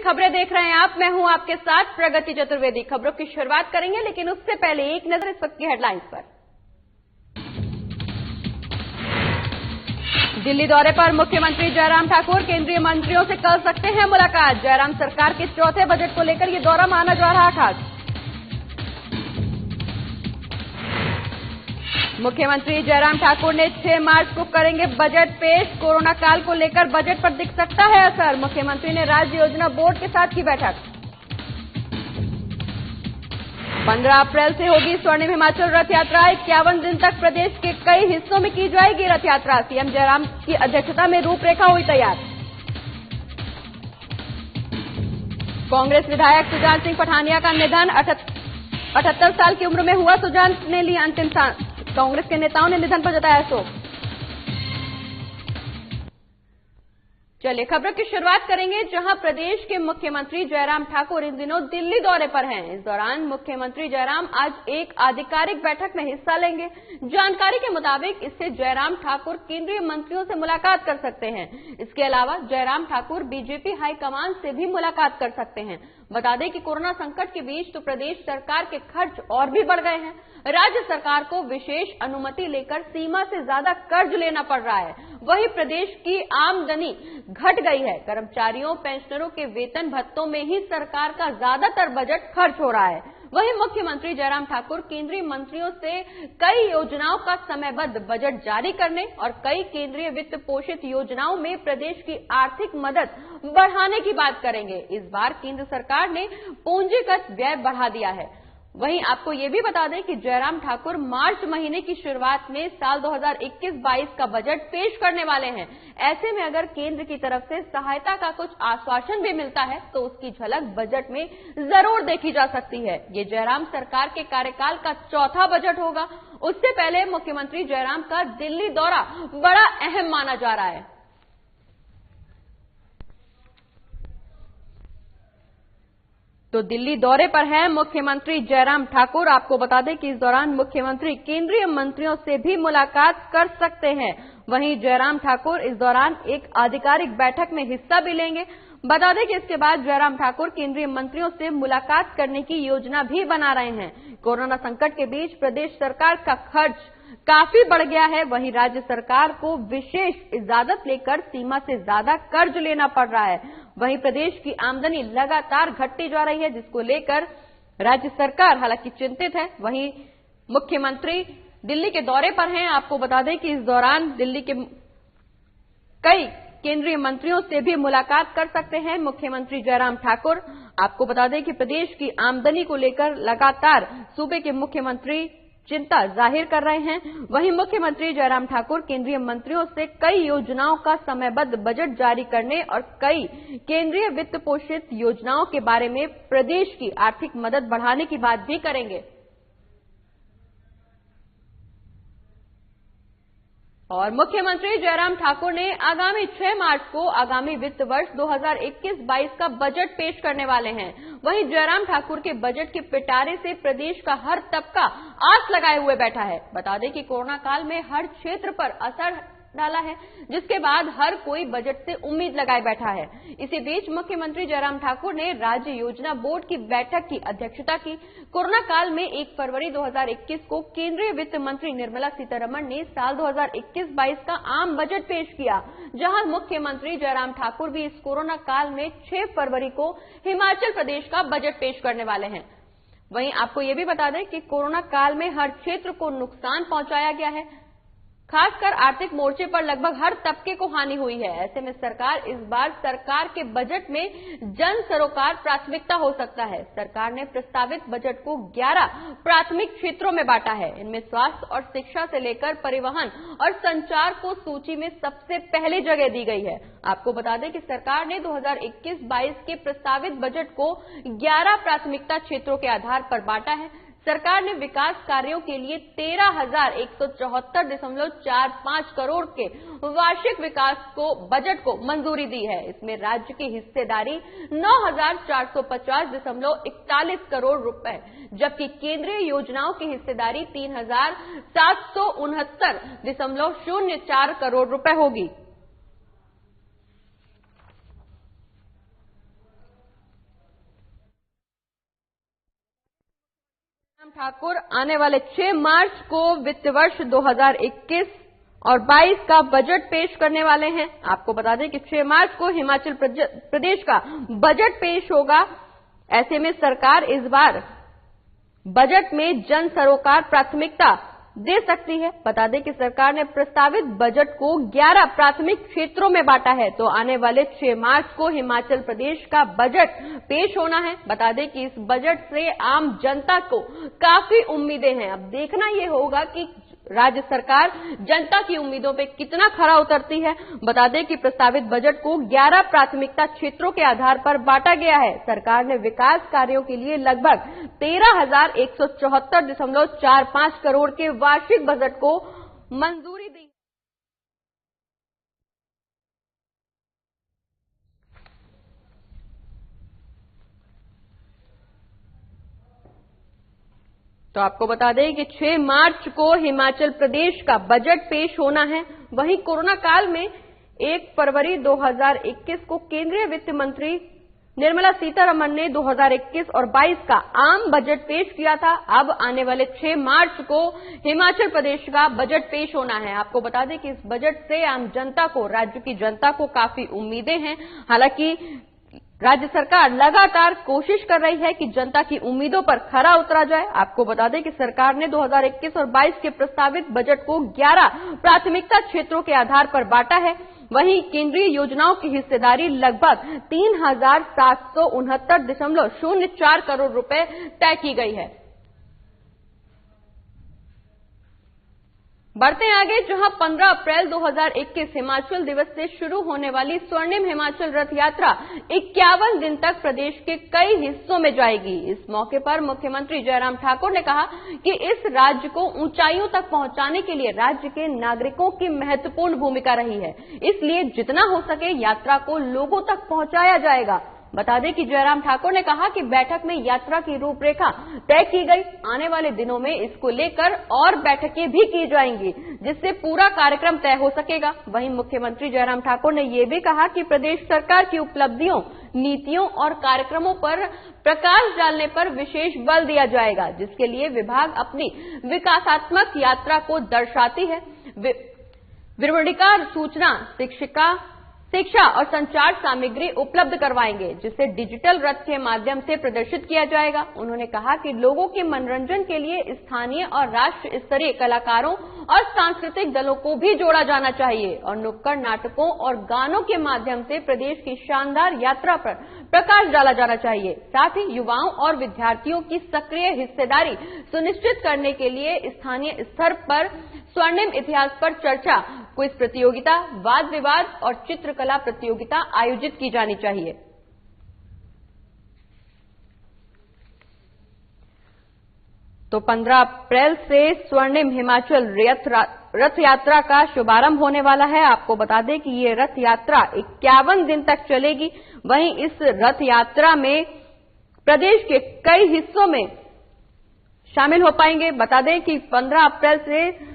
खबरें देख रहे हैं आप। मैं हूं आपके साथ प्रगति चतुर्वेदी। खबरों की शुरुआत करेंगे, लेकिन उससे पहले एक नजर इस वक्त की हेडलाइंस पर। दिल्ली दौरे पर मुख्यमंत्री जयराम ठाकुर केंद्रीय मंत्रियों से कर सकते हैं मुलाकात। जयराम सरकार के चौथे बजट को लेकर यह दौरा माना जा रहा खास। मुख्यमंत्री जयराम ठाकुर ने 6 मार्च को करेंगे बजट पेश। कोरोना काल को लेकर बजट पर दिख सकता है असर। मुख्यमंत्री ने राज्य योजना बोर्ड के साथ की बैठक। 15 अप्रैल से होगी स्वर्णिम हिमाचल रथ यात्रा। 51 दिन तक प्रदेश के कई हिस्सों में की जाएगी रथ यात्रा। सीएम जयराम की अध्यक्षता में रूपरेखा हुई तैयार। कांग्रेस विधायक सुजान सिंह पठानिया का निधन। 78 साल की उम्र में हुआ। सुजान ने ली अंतिम सांस। कांग्रेस के नेताओं ने निधन पर जताया शोक। चलिए खबर की शुरुआत करेंगे, जहां प्रदेश के मुख्यमंत्री जयराम ठाकुर इन दिनों दिल्ली दौरे पर हैं। इस दौरान मुख्यमंत्री जयराम आज एक आधिकारिक बैठक में हिस्सा लेंगे। जानकारी के मुताबिक इससे जयराम ठाकुर केंद्रीय मंत्रियों से मुलाकात कर सकते हैं। इसके अलावा जयराम ठाकुर बीजेपी हाईकमान से भी मुलाकात कर सकते हैं। बता दें कि कोरोना संकट के बीच तो प्रदेश सरकार के खर्च और भी बढ़ गए हैं। राज्य सरकार को विशेष अनुमति लेकर सीमा से ज्यादा कर्ज लेना पड़ रहा है। वहीं प्रदेश की आमदनी घट गई है। कर्मचारियों पेंशनरों के वेतन भत्तों में ही सरकार का ज्यादातर बजट खर्च हो रहा है। वहीं मुख्यमंत्री जयराम ठाकुर केंद्रीय मंत्रियों से कई योजनाओं का समयबद्ध बजट जारी करने और कई केंद्रीय वित्त पोषित योजनाओं में प्रदेश की आर्थिक मदद बढ़ाने की बात करेंगे। इस बार केंद्र सरकार ने पूंजीगत व्यय बढ़ा दिया है। वहीं आपको ये भी बता दें कि जयराम ठाकुर मार्च महीने की शुरुआत में साल 2021-22 का बजट पेश करने वाले हैं। ऐसे में अगर केंद्र की तरफ से सहायता का कुछ आश्वासन भी मिलता है तो उसकी झलक बजट में जरूर देखी जा सकती है। ये जयराम सरकार के कार्यकाल का चौथा बजट होगा। उससे पहले मुख्यमंत्री जयराम का दिल्ली दौरा बड़ा अहम माना जा रहा है। तो दिल्ली दौरे पर हैं मुख्यमंत्री जयराम ठाकुर। आपको बता दें कि इस दौरान मुख्यमंत्री केंद्रीय मंत्रियों से भी मुलाकात कर सकते हैं। वहीं जयराम ठाकुर इस दौरान एक आधिकारिक बैठक में हिस्सा भी लेंगे। बता दें कि इसके बाद जयराम ठाकुर केंद्रीय मंत्रियों से मुलाकात करने की योजना भी बना रहे हैं। कोरोना संकट के बीच प्रदेश सरकार का खर्च काफी बढ़ गया है। वहीं राज्य सरकार को विशेष इजाजत लेकर सीमा से ज्यादा कर्ज लेना पड़ रहा है। वहीं प्रदेश की आमदनी लगातार घटती जा रही है, जिसको लेकर राज्य सरकार हालांकि चिंतित है। वहीं मुख्यमंत्री दिल्ली के दौरे पर हैं। आपको बता दें कि इस दौरान दिल्ली के कई केंद्रीय मंत्रियों से भी मुलाकात कर सकते हैं मुख्यमंत्री जयराम ठाकुर। आपको बता दें कि प्रदेश की आमदनी को लेकर लगातार सूबे के मुख्यमंत्री चिंता जाहिर कर रहे हैं। वहीं मुख्यमंत्री जयराम ठाकुर केंद्रीय मंत्रियों से कई योजनाओं का समयबद्ध बजट जारी करने और कई केंद्रीय वित्त पोषित योजनाओं के बारे में प्रदेश की आर्थिक मदद बढ़ाने की बात भी करेंगे। और मुख्यमंत्री जयराम ठाकुर ने आगामी 6 मार्च को आगामी वित्त वर्ष 2021-22 का बजट पेश करने वाले हैं। वहीं जयराम ठाकुर के बजट के पिटारे से प्रदेश का हर तबका आस लगाए हुए बैठा है। बता दें कि कोरोना काल में हर क्षेत्र पर असर डाला है, जिसके बाद हर कोई बजट से उम्मीद लगाए बैठा है। इसी बीच मुख्यमंत्री जयराम ठाकुर ने राज्य योजना बोर्ड की बैठक की अध्यक्षता की। कोरोना काल में 1 फरवरी 2021 को केंद्रीय वित्त मंत्री निर्मला सीतारमण ने साल 2021-22 का आम बजट पेश किया, जहां मुख्यमंत्री जयराम ठाकुर भी इस कोरोना काल में 6 फरवरी को हिमाचल प्रदेश का बजट पेश करने वाले हैं। वहीं आपको ये भी बता दें कि कोरोना काल में हर क्षेत्र को नुकसान पहुंचाया गया है। खासकर आर्थिक मोर्चे पर लगभग हर तबके को हानि हुई है। ऐसे में सरकार इस बार सरकार के बजट में जन सरोकार प्राथमिकता हो सकता है। सरकार ने प्रस्तावित बजट को 11 प्राथमिक क्षेत्रों में बांटा है। इनमें स्वास्थ्य और शिक्षा से लेकर परिवहन और संचार को सूची में सबसे पहले जगह दी गई है। आपको बता दें कि सरकार ने 2021-22 के प्रस्तावित बजट को 11 प्राथमिकता क्षेत्रों के आधार पर बांटा है। सरकार ने विकास कार्यों के लिए 13,174.45 करोड़ के वार्षिक विकास को बजट को मंजूरी दी है। इसमें राज्य की हिस्सेदारी 9,450.41 करोड़ रुपए, जबकि केंद्रीय योजनाओं की हिस्सेदारी 3,769.04 करोड़ रुपए होगी। ठाकुर आने वाले 6 मार्च को वित्त वर्ष 2021 और 22 का बजट पेश करने वाले हैं। आपको बता दें कि 6 मार्च को हिमाचल प्रदेश का बजट पेश होगा। ऐसे में सरकार इस बार बजट में जन सरोकार प्राथमिकता दे सकती है। बता दें कि सरकार ने प्रस्तावित बजट को 11 प्राथमिक क्षेत्रों में बांटा है। तो आने वाले 6 मार्च को हिमाचल प्रदेश का बजट पेश होना है। बता दें कि इस बजट से आम जनता को काफी उम्मीदें हैं। अब देखना यह होगा कि राज्य सरकार जनता की उम्मीदों पे कितना खरा उतरती है। बता दें कि प्रस्तावित बजट को 11 प्राथमिकता क्षेत्रों के आधार पर बांटा गया है। सरकार ने विकास कार्यों के लिए लगभग 13,174.45 करोड़ के वार्षिक बजट को मंजूरी दी। तो आपको बता दें कि 6 मार्च को हिमाचल प्रदेश का बजट पेश होना है। वहीं कोरोना काल में 1 फरवरी 2021 को केंद्रीय वित्त मंत्री निर्मला सीतारमण ने 2021 और 22 का आम बजट पेश किया था। अब आने वाले 6 मार्च को हिमाचल प्रदेश का बजट पेश होना है। आपको बता दें कि इस बजट से आम जनता को, राज्य की जनता को काफी उम्मीदें हैं। हालांकि राज्य सरकार लगातार कोशिश कर रही है कि जनता की उम्मीदों पर खरा उतरा जाए। आपको बता दें कि सरकार ने 2021 और 22 के प्रस्तावित बजट को 11 प्राथमिकता क्षेत्रों के आधार पर बांटा है। वहीं केंद्रीय योजनाओं की हिस्सेदारी लगभग 3,769.04 करोड़ रुपए तय की गई है। बढ़ते आगे, जहां 15 अप्रैल 2021 हिमाचल दिवस से शुरू होने वाली स्वर्णिम हिमाचल रथ यात्रा 51 दिन तक प्रदेश के कई हिस्सों में जाएगी। इस मौके पर मुख्यमंत्री जयराम ठाकुर ने कहा कि इस राज्य को ऊंचाइयों तक पहुंचाने के लिए राज्य के नागरिकों की महत्वपूर्ण भूमिका रही है। इसलिए जितना हो सके यात्रा को लोगों तक पहुंचाया जाएगा। बता दें कि जयराम ठाकुर ने कहा कि बैठक में यात्रा की रूपरेखा तय की गई। आने वाले दिनों में इसको लेकर और बैठकें भी की जाएंगी, जिससे पूरा कार्यक्रम तय हो सकेगा। वहीं मुख्यमंत्री जयराम ठाकुर ने यह भी कहा कि प्रदेश सरकार की उपलब्धियों, नीतियों और कार्यक्रमों पर प्रकाश डालने पर विशेष बल दिया जाएगा, जिसके लिए विभाग अपनी विकासात्मक यात्रा को दर्शाती है। विवरणिका, सूचना, शिक्षा और संचार सामग्री उपलब्ध करवाएंगे, जिसे डिजिटल रथ के माध्यम से प्रदर्शित किया जाएगा। उन्होंने कहा कि लोगों के मनोरंजन के लिए स्थानीय और राष्ट्र स्तरीय कलाकारों और सांस्कृतिक दलों को भी जोड़ा जाना चाहिए और नुक्कड़ नाटकों और गानों के माध्यम से प्रदेश की शानदार यात्रा पर प्रकाश डाला जाना चाहिए। साथ ही युवाओं और विद्यार्थियों की सक्रिय हिस्सेदारी सुनिश्चित करने के लिए स्थानीय स्तर पर स्वर्णिम इतिहास पर चर्चा, क्विज प्रतियोगिता, वाद विवाद और चित्रकला प्रतियोगिता आयोजित की जानी चाहिए। तो 15 अप्रैल से स्वर्णिम हिमाचल रथ यात्रा का शुभारंभ होने वाला है। आपको बता दें कि ये रथ यात्रा 51 दिन तक चलेगी। वहीं इस रथ यात्रा में प्रदेश के कई हिस्सों में शामिल हो पाएंगे। बता दें कि 15 अप्रैल से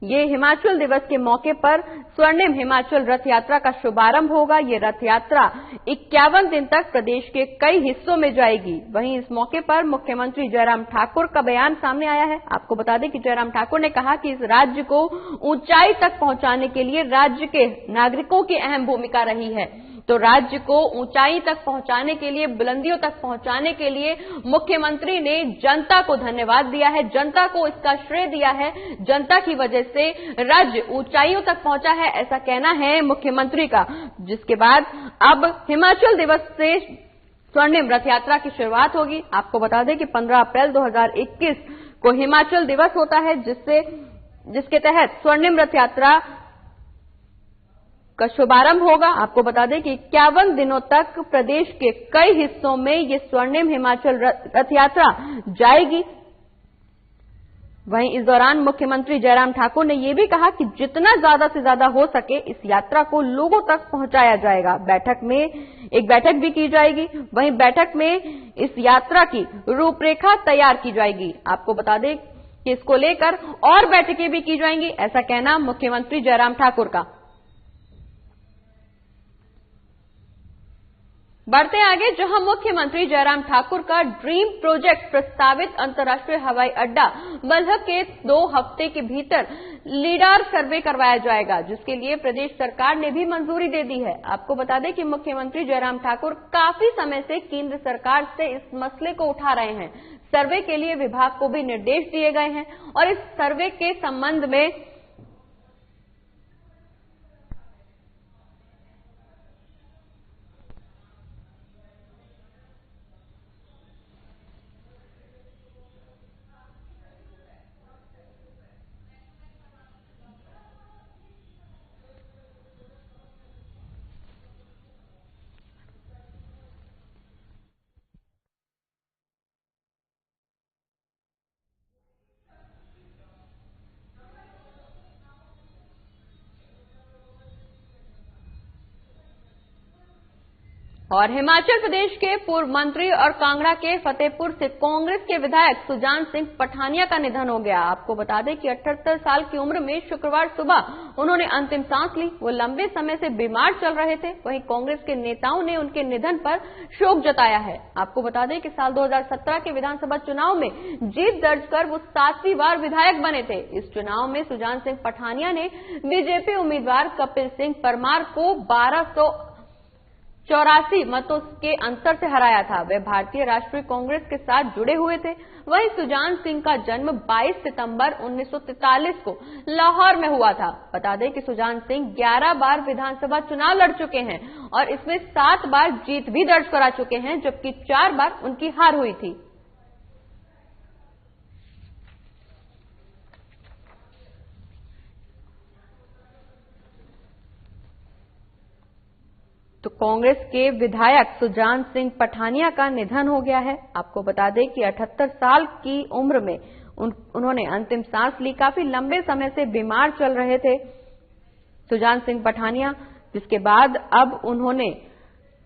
ये हिमाचल दिवस के मौके पर स्वर्णिम हिमाचल रथ यात्रा का शुभारंभ होगा। ये रथ यात्रा 51 दिन तक प्रदेश के कई हिस्सों में जाएगी। वहीं इस मौके पर मुख्यमंत्री जयराम ठाकुर का बयान सामने आया है। आपको बता दें कि जयराम ठाकुर ने कहा कि इस राज्य को ऊंचाई तक पहुंचाने के लिए राज्य के नागरिकों की अहम भूमिका रही है। तो राज्य को ऊंचाई तक पहुंचाने के लिए, बुलंदियों तक पहुंचाने के लिए मुख्यमंत्री ने जनता को धन्यवाद दिया है, जनता को इसका श्रेय दिया है। जनता की वजह से राज्य ऊंचाइयों तक पहुंचा है, ऐसा कहना है मुख्यमंत्री का। जिसके बाद अब हिमाचल दिवस से स्वर्णिम रथ यात्रा की शुरुआत होगी। आपको बता दें कि 15 अप्रैल 2021 को हिमाचल दिवस होता है, जिसके तहत स्वर्णिम रथ यात्रा का शुभारंभ होगा। आपको बता दें कि 51 दिनों तक प्रदेश के कई हिस्सों में ये स्वर्णिम हिमाचल रथ यात्रा जाएगी। वहीं इस दौरान मुख्यमंत्री जयराम ठाकुर ने यह भी कहा कि जितना ज्यादा से ज्यादा हो सके इस यात्रा को लोगों तक पहुंचाया जाएगा। एक बैठक भी की जाएगी। वहीं बैठक में इस यात्रा की रूपरेखा तैयार की जाएगी। आपको बता दें कि इसको लेकर और बैठकें भी की जाएंगी, ऐसा कहना मुख्यमंत्री जयराम ठाकुर का। बढ़ते आगे, जहां मुख्यमंत्री जयराम ठाकुर का ड्रीम प्रोजेक्ट प्रस्तावित अंतर्राष्ट्रीय हवाई अड्डा बल्ह के 2 हफ्ते के भीतर लीडार सर्वे करवाया जाएगा, जिसके लिए प्रदेश सरकार ने भी मंजूरी दे दी है। आपको बता दें कि मुख्यमंत्री जयराम ठाकुर काफी समय से केंद्र सरकार से इस मसले को उठा रहे हैं। सर्वे के लिए विभाग को भी निर्देश दिए गए हैं और इस सर्वे के संबंध में और हिमाचल प्रदेश के पूर्व मंत्री और कांगड़ा के फतेहपुर से कांग्रेस के विधायक सुजान सिंह पठानिया का निधन हो गया। आपको बता दें कि 78 साल की उम्र में शुक्रवार सुबह उन्होंने अंतिम सांस ली। वो लंबे समय से बीमार चल रहे थे। वहीं कांग्रेस के नेताओं ने उनके निधन पर शोक जताया है। आपको बता दें कि साल 2017 के विधानसभा चुनाव में जीत दर्ज कर वो 7वीं बार विधायक बने थे। इस चुनाव में सुजान सिंह पठानिया ने बीजेपी उम्मीदवार कपिल सिंह परमार को 1284 मतों के अंतर से हराया था। वे भारतीय राष्ट्रीय कांग्रेस के साथ जुड़े हुए थे। वहीं सुजान सिंह का जन्म 22 सितंबर 1943 को लाहौर में हुआ था। बता दें कि सुजान सिंह 11 बार विधानसभा चुनाव लड़ चुके हैं और इसमें 7 बार जीत भी दर्ज करा चुके हैं, जबकि 4 बार उनकी हार हुई थी। तो कांग्रेस के विधायक सुजान सिंह पठानिया का निधन हो गया है। आपको बता दें कि 78 साल की उम्र में उन्होंने अंतिम सांस ली। काफी लंबे समय से बीमार चल रहे थे सुजान सिंह पठानिया, जिसके बाद अब उन्होंने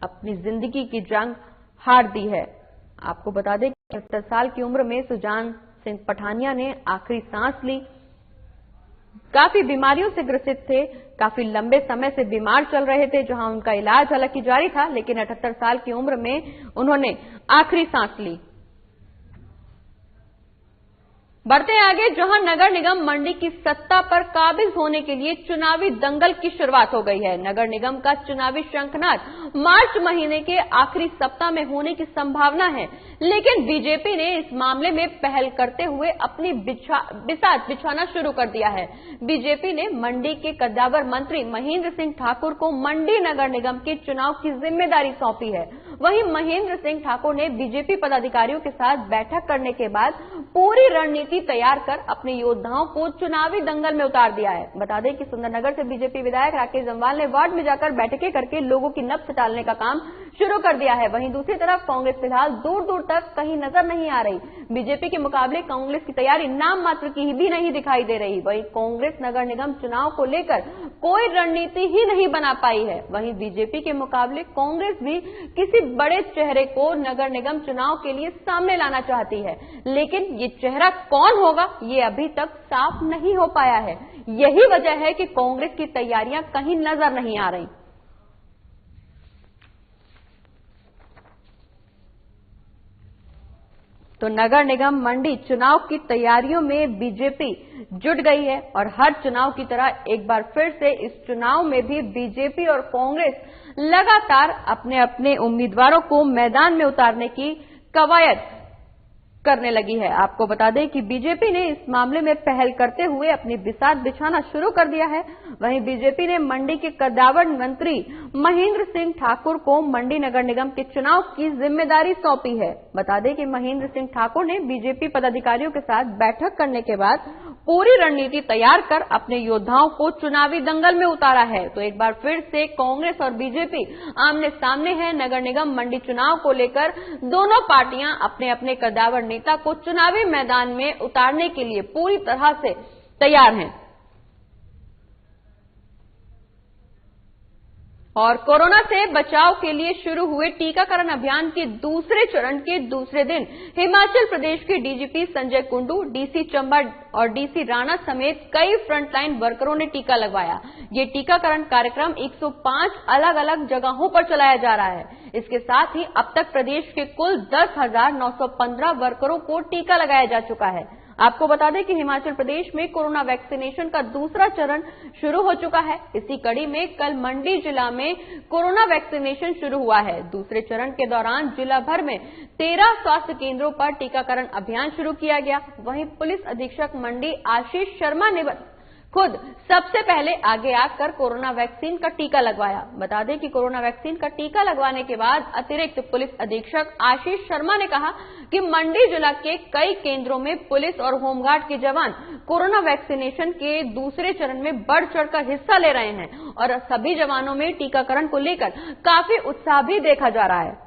अपनी जिंदगी की जंग हार दी है। आपको बता दें कि 78 साल की उम्र में सुजान सिंह पठानिया ने आखिरी सांस ली। काफी बीमारियों से ग्रसित थे, काफी लंबे समय से बीमार चल रहे थे, जहां उनका इलाज हालांकि जारी था, लेकिन 78 साल की उम्र में उन्होंने आखिरी सांस ली। बढ़ते आगे, जहां नगर निगम मंडी की सत्ता पर काबिज होने के लिए चुनावी दंगल की शुरुआत हो गई है। नगर निगम का चुनावी शंखनाद मार्च महीने के आखिरी सप्ताह में होने की संभावना है, लेकिन बीजेपी ने इस मामले में पहल करते हुए अपनी बिसात बिछाना शुरू कर दिया है। बीजेपी ने मंडी के कद्दावर मंत्री महेंद्र सिंह ठाकुर को मंडी नगर निगम के चुनाव की जिम्मेदारी सौंपी है। वहीं महेंद्र सिंह ठाकुर ने बीजेपी पदाधिकारियों के साथ बैठक करने के बाद पूरी रणनीति तैयार कर अपने योद्धाओं को चुनावी दंगल में उतार दिया है। बता दें कि सुंदरनगर से बीजेपी विधायक राकेश जम्वाल ने वार्ड में जाकर बैठकें करके लोगों की नब्ज टालने का काम शुरू कर दिया है। वहीं दूसरी तरफ कांग्रेस फिलहाल दूर दूर तक कहीं नजर नहीं आ रही। बीजेपी के मुकाबले कांग्रेस की तैयारी नाम मात्र की भी नहीं दिखाई दे रही। वहीं कांग्रेस नगर निगम चुनाव को लेकर कोई रणनीति ही नहीं बना पाई है। वहीं बीजेपी के मुकाबले कांग्रेस भी किसी बड़े चेहरे को नगर निगम चुनाव के लिए सामने लाना चाहती है, लेकिन ये चेहरा कौन होगा ये अभी तक साफ नहीं हो पाया है। यही वजह है कि कांग्रेस की तैयारियां कहीं नजर नहीं आ रही। तो नगर निगम मंडी चुनाव की तैयारियों में बीजेपी जुट गई है और हर चुनाव की तरह एक बार फिर से इस चुनाव में भी बीजेपी और कांग्रेस लगातार अपने अपने उम्मीदवारों को मैदान में उतारने की कवायद करने लगी है। आपको बता दें कि बीजेपी ने इस मामले में पहल करते हुए अपनी बिसात बिछाना शुरू कर दिया है। वहीं बीजेपी ने मंडी के कद्दावर मंत्री महेंद्र सिंह ठाकुर को मंडी नगर निगम के चुनाव की जिम्मेदारी सौंपी है। बता दें कि महेंद्र सिंह ठाकुर ने बीजेपी पदाधिकारियों के साथ बैठक करने के बाद पूरी रणनीति तैयार कर अपने योद्धाओं को चुनावी दंगल में उतारा है। तो एक बार फिर से कांग्रेस और बीजेपी आमने सामने है। नगर निगम मंडी चुनाव को लेकर दोनों पार्टियां अपने अपने कद्दावर नेता को चुनावी मैदान में उतारने के लिए पूरी तरह से तैयार हैं। और कोरोना से बचाव के लिए शुरू हुए टीकाकरण अभियान के दूसरे चरण के दूसरे दिन हिमाचल प्रदेश के डीजीपी संजय कुंडू, डीसी चंबा और डीसी राणा समेत कई फ्रंटलाइन वर्करों ने टीका लगवाया। ये टीकाकरण कार्यक्रम 105 अलग अलग जगहों पर चलाया जा रहा है। इसके साथ ही अब तक प्रदेश के कुल 10,915 वर्करों को टीका लगाया जा चुका है। आपको बता दें कि हिमाचल प्रदेश में कोरोना वैक्सीनेशन का दूसरा चरण शुरू हो चुका है। इसी कड़ी में कल मंडी जिला में कोरोना वैक्सीनेशन शुरू हुआ है। दूसरे चरण के दौरान जिला भर में 13 स्वास्थ्य केंद्रों पर टीकाकरण अभियान शुरू किया गया। वहीं पुलिस अधीक्षक मंडी आशीष शर्मा ने खुद सबसे पहले आगे आकर कोरोना वैक्सीन का टीका लगवाया। बता दें कि कोरोना वैक्सीन का टीका लगवाने के बाद अतिरिक्त पुलिस अधीक्षक आशीष शर्मा ने कहा कि मंडी जिला के कई केंद्रों में पुलिस और होमगार्ड के जवान कोरोना वैक्सीनेशन के दूसरे चरण में बढ़ चढ़कर हिस्सा ले रहे हैं और सभी जवानों में टीकाकरण को लेकर काफी उत्साह भी देखा जा रहा है।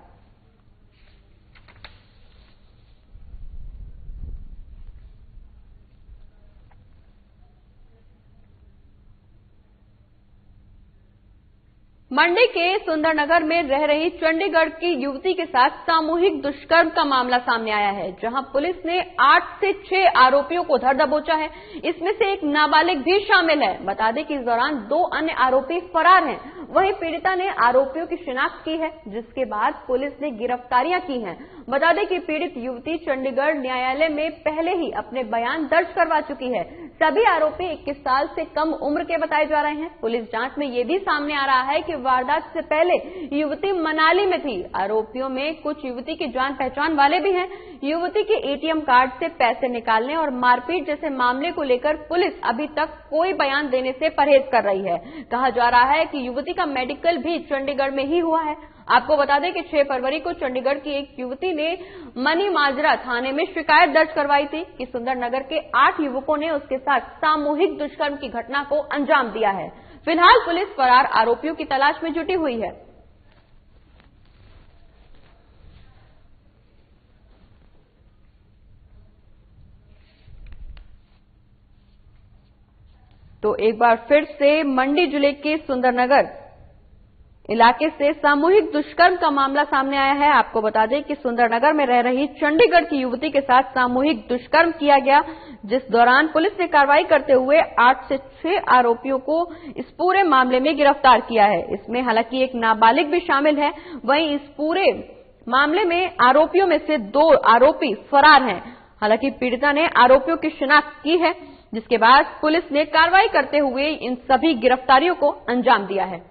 मंडी के सुंदरनगर में रह रही चंडीगढ़ की युवती के साथ सामूहिक दुष्कर्म का मामला सामने आया है, जहां पुलिस ने 8 से 6 आरोपियों को धर दबोचा है। इसमें से एक नाबालिग भी शामिल है। बता दें कि इस दौरान 2 अन्य आरोपी फरार हैं। वहीं पीड़िता ने आरोपियों की शिनाख्त की है, जिसके बाद पुलिस ने गिरफ्तारियां की हैं। बता दें कि पीड़ित युवती चंडीगढ़ न्यायालय में पहले ही अपने बयान दर्ज करवा चुकी है। सभी आरोपी 21 साल से कम उम्र के बताए जा रहे हैं। पुलिस जांच में यह भी सामने आ रहा है कि वारदात से पहले युवती मनाली में थी। आरोपियों में कुछ युवती की जान पहचान वाले भी हैं। युवती के एटीएम कार्ड से पैसे निकालने और मारपीट जैसे मामले को लेकर पुलिस अभी तक कोई बयान देने से परहेज कर रही है। कहा जा रहा है कि युवती का मेडिकल भी चंडीगढ़ में ही हुआ है। आपको बता दें कि 6 फरवरी को चंडीगढ़ की एक युवती ने मनी माजरा थाने में शिकायत दर्ज करवाई थी कि सुंदरनगर के 8 युवकों ने उसके साथ सामूहिक दुष्कर्म की घटना को अंजाम दिया है। फिलहाल पुलिस फरार आरोपियों की तलाश में जुटी हुई है। तो एक बार फिर से मंडी जिले के सुंदरनगर इलाके से सामूहिक दुष्कर्म का मामला सामने आया है। आपको बता दें कि सुंदरनगर में रह रही चंडीगढ़ की युवती के साथ सामूहिक दुष्कर्म किया गया, जिस दौरान पुलिस ने कार्रवाई करते हुए 8 से 6 आरोपियों को इस पूरे मामले में गिरफ्तार किया है। इसमें हालांकि एक नाबालिग भी शामिल है। वहीं इस पूरे मामले में आरोपियों में से 2 आरोपी फरार हैं। हालांकि पीड़िता ने आरोपियों की शिनाख्त की है, जिसके बाद पुलिस ने कार्रवाई करते हुए इन सभी गिरफ्तारियों को अंजाम दिया है।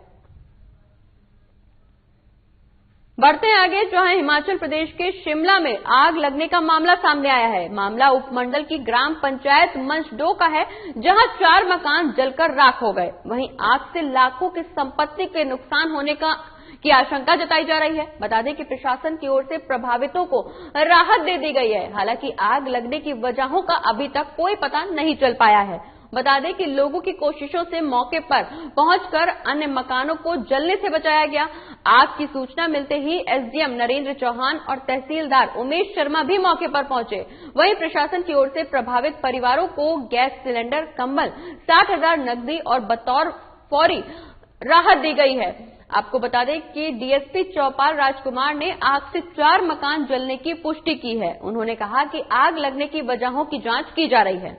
बढ़ते हैं आगे, जहां हिमाचल प्रदेश के शिमला में आग लगने का मामला सामने आया है। मामला उपमंडल की ग्राम पंचायत मंचडो का है, जहां 4 मकान जलकर राख हो गए। वहीं आग से लाखों की संपत्ति के नुकसान होने की आशंका जताई जा रही है। बता दें कि प्रशासन की ओर से प्रभावितों को राहत दे दी गई है। हालांकि आग लगने की वजहों का अभी तक कोई पता नहीं चल पाया है। बता दें कि लोगों की कोशिशों से मौके पर पहुंचकर अन्य मकानों को जलने से बचाया गया। आग की सूचना मिलते ही एसडीएम नरेंद्र चौहान और तहसीलदार उमेश शर्मा भी मौके पर पहुंचे। वहीं प्रशासन की ओर से प्रभावित परिवारों को गैस सिलेंडर, कंबल, 60,000 नकदी और बतौर फौरी राहत दी गई है। आपको बता दें कि डीएसपी चौपाल राजकुमार ने आग से 4 मकान जलने की पुष्टि की है। उन्होंने कहा कि आग लगने की वजहों की जांच की जा रही है।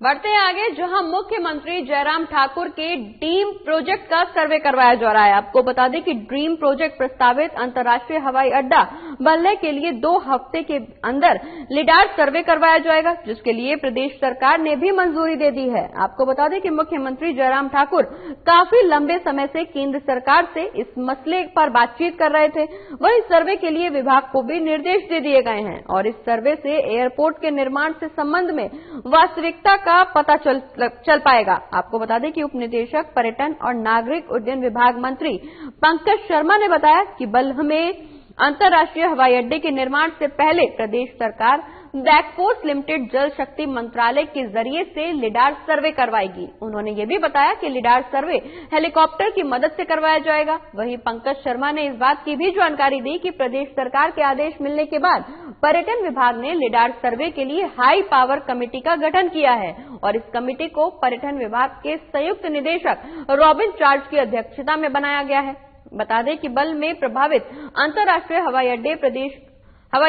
बढ़ते हैं आगे, जहां मुख्यमंत्री जयराम ठाकुर के ड्रीम प्रोजेक्ट का सर्वे करवाया जा रहा है। आपको बता दें कि ड्रीम प्रोजेक्ट प्रस्तावित अंतर्राष्ट्रीय हवाई अड्डा बनने के लिए 2 हफ्ते के अंदर लिडार सर्वे करवाया जाएगा, जिसके लिए प्रदेश सरकार ने भी मंजूरी दे दी है। आपको बता दें कि मुख्यमंत्री जयराम ठाकुर काफी लंबे समय से केंद्र सरकार से इस मसले पर बातचीत कर रहे थे। वहीं सर्वे के लिए विभाग को भी निर्देश दे दिए गए हैं और इस सर्वे से एयरपोर्ट के निर्माण से संबंध में वास्तविकता का पता चल पाएगा। आपको बता दें कि उप निदेशक पर्यटन और नागरिक उड्डयन विभाग मंत्री पंकज शर्मा ने बताया कि बल्ह में अंतर्राष्ट्रीय हवाई अड्डे के निर्माण से पहले प्रदेश सरकार बैकफोर्स लिमिटेड जल शक्ति मंत्रालय के जरिए से लिडार सर्वे करवाएगी। उन्होंने ये भी बताया कि लिडार सर्वे हेलीकॉप्टर की मदद से करवाया जाएगा। वहीं पंकज शर्मा ने इस बात की भी जानकारी दी कि प्रदेश सरकार के आदेश मिलने के बाद पर्यटन विभाग ने लिडार सर्वे के लिए हाई पावर कमेटी का गठन किया है और इस कमेटी को पर्यटन विभाग के संयुक्त निदेशक रॉबिन चार्ज की अध्यक्षता में बनाया गया है। बता दें कि बल में प्रभावित अंतर्राष्ट्रीय हवाई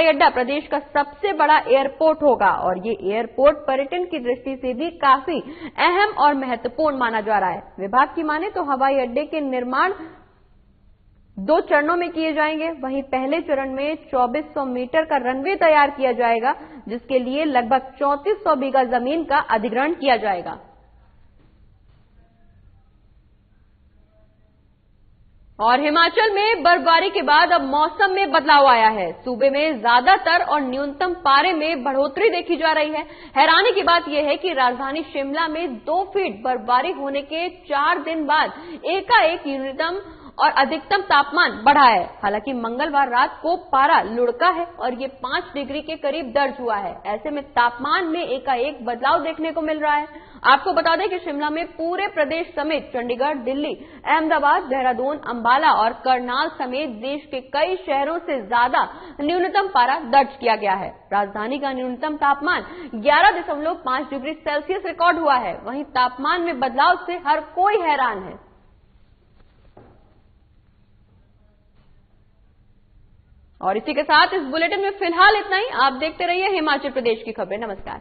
अड्डा प्रदेश का सबसे बड़ा एयरपोर्ट होगा और ये एयरपोर्ट पर्यटन की दृष्टि से भी काफी अहम और महत्वपूर्ण माना जा रहा है। विभाग की माने तो हवाई अड्डे के निर्माण 2 चरणों में किए जाएंगे। वहीं पहले चरण में 2400 मीटर का रनवे तैयार किया जाएगा, जिसके लिए लगभग 3400 बीघा जमीन का अधिग्रहण किया जाएगा। और हिमाचल में बर्फबारी के बाद अब मौसम में बदलाव आया है। सूबे में ज्यादातर और न्यूनतम पारे में बढ़ोतरी देखी जा रही है। हैरानी की बात यह है कि राजधानी शिमला में 2 फीट बर्फबारी होने के 4 दिन बाद एकाएक न्यूनतम और अधिकतम तापमान बढ़ा है। हालांकि मंगलवार रात को पारा लुढ़का है और ये 5 डिग्री के करीब दर्ज हुआ है। ऐसे में तापमान में एकाएक बदलाव देखने को मिल रहा है। आपको बता दें कि शिमला में पूरे प्रदेश समेत चंडीगढ़, दिल्ली, अहमदाबाद, देहरादून, अंबाला और करनाल समेत देश के कई शहरों से ज्यादा न्यूनतम पारा दर्ज किया गया है। राजधानी का न्यूनतम तापमान 11.5 डिग्री सेल्सियस रिकॉर्ड हुआ है। वहीं तापमान में बदलाव से हर कोई हैरान है। और इसी के साथ इस बुलेटिन में फिलहाल इतना ही। आप देखते रहिए हिमाचल प्रदेश की खबरें। नमस्कार।